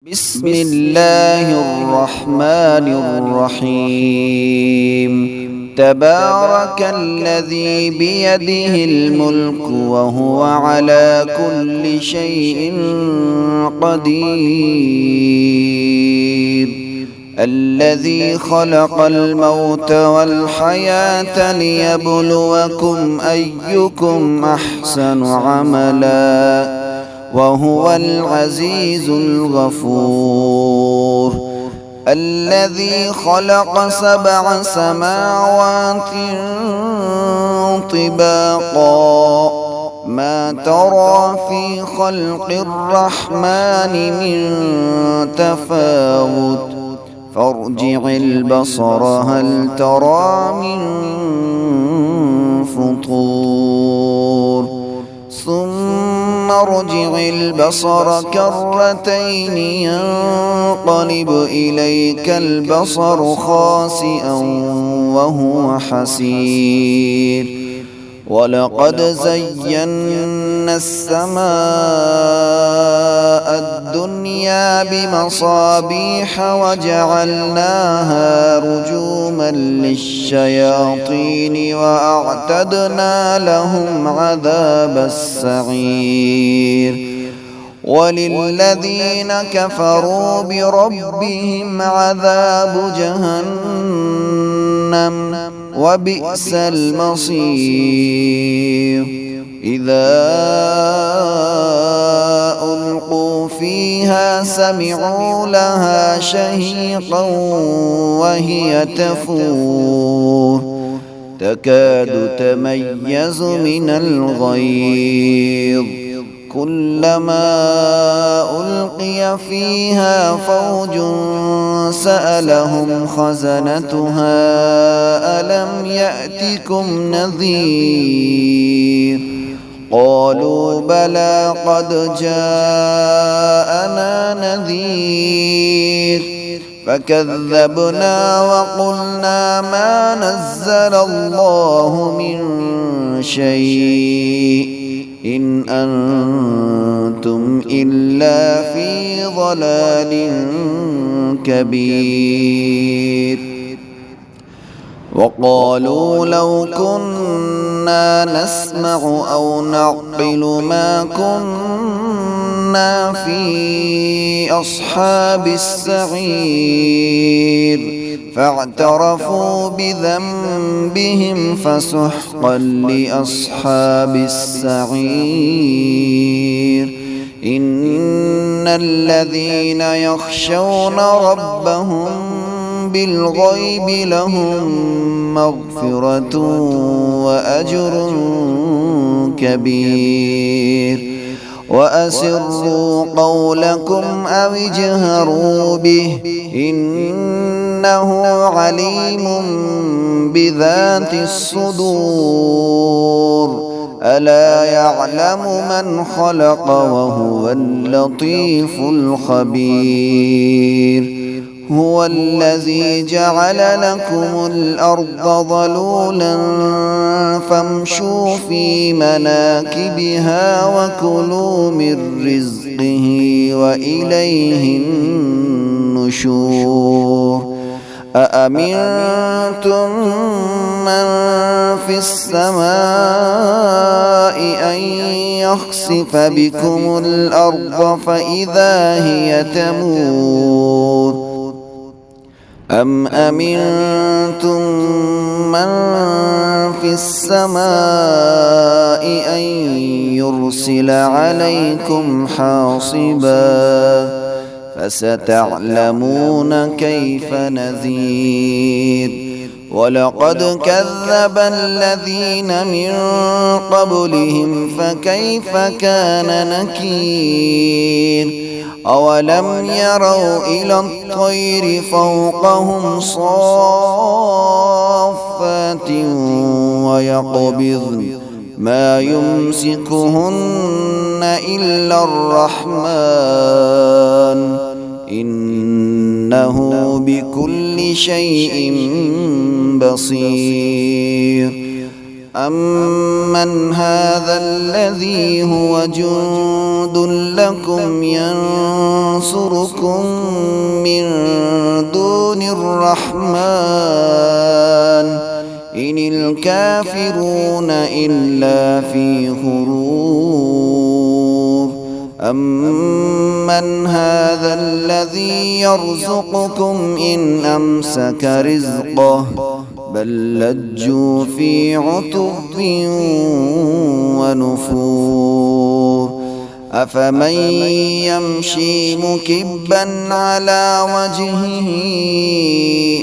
بسم الله الرحمن الرحيم. تبارك الذي بيده الملك وهو على كل شيء قدير. الذي خلق الموت والحياة ليبلوكم أيكم أحسن عملا وهو العزيز الغفور. الذي خلق 7 سماوات طباقا ما ترى في خلق الرحمن من تفاوت فارجع البصر هل ترى من فطور ثم ارجع البصر كرتين ينقلب إليك البصر خاسئا وهو حسير. ولقد زينا السماء الدنيا بمصابيح وجعلناها رجوما للشياطين وأعتدنا لهم عذاب السعير. وللذين كفروا بربهم عذاب جهنم وبئس المصير. إذا ألقوا فيها سمعوا لها شهيقا وهي تفور تكاد تميز من الغيظ. كلما ألقي فيها فوج سألهم خزنتها ألم يأتكم نذير قالوا بلى قد جاءنا نذير فكذبنا وقلنا ما نزل الله من شيء إن أنتم إلا في ضلال كبير. وقالوا لو كنا نسمع أو نعقل ما كنا في أصحاب السعير فاعترفوا بذنبهم فسحقا لأصحاب السعير. إن الذين يخشون ربهم بالغيب لهم مغفرة وأجر كبير. وأسروا قولكم أو اجهروا به إنه عليم بذات الصدور. ألا يعلم من خلق وهو اللطيف الخبير. هو الذي جعل لكم الأرض ذلولا فامشوا في مناكبها وكلوا من رزقه وإليه النشور. أأمنتم من في السماء أن يخسف بكم الأرض فإذا هي تمور أم أمنتم من في السماء أن يرسل عليكم حاصبا فستعلمون كيف نذير. ولقد كذب الذين من قبلهم فكيف كان نكير. أولم يروا إلى الطير فوقهم صافات ويقبضن ما يمسكهن إلا الرحمن إنه بكل شيء بصير. أمن هذا الذي هو جند لكم ينصركم من دون الرحمن إن الكافرون إلا في غرور أمن هذا الذي يرزقكم إن أمسك رزقه بل لجوا في عتب ونفور أفمن يمشي مكبا على وجهه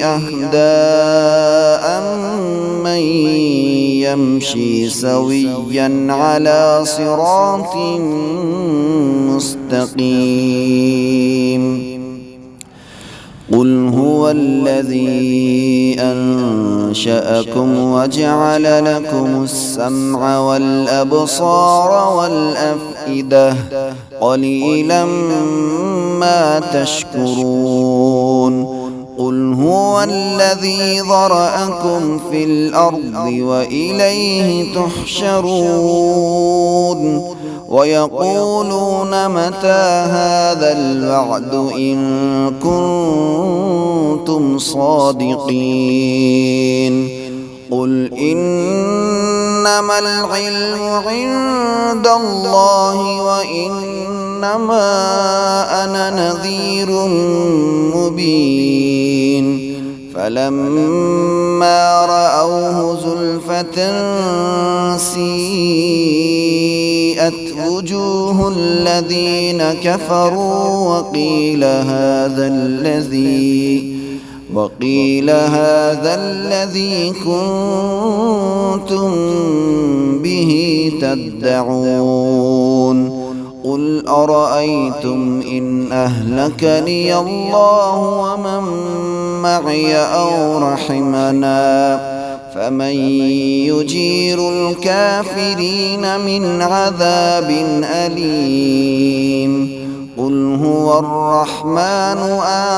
أهدى أمن يمشي سويا على صراط مستقيم قل هو الذي أنشأكم وجعل لكم السمع والأبصار والأفئدة قليلا ما تشكرون قل هو الذي ذرأكم في الأرض وإليه تحشرون ويقولون متى هذا الوعد إن كنتم صادقين قل إنما العلم عند الله وإنما أنا نذير مبين فلما رأوه زلفة سيئت وجوه الذين كفروا وقيل هذا الذي كنتم به تدعون قل أرأيتم إن أهلكني الله ومن معي أو رحمنا فمن يجير الكافرين من عذاب أليم قل هو الرحمن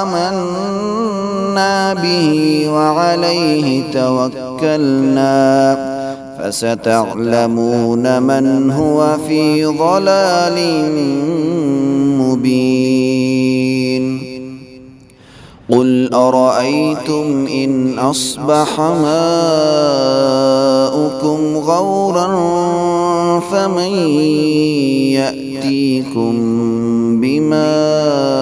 آمنا به وعليه توكلنا فستعلمون من هو في ضلال مبين قل أرأيتم إن أصبح ماؤكم غورا فمن يأتيكم بماء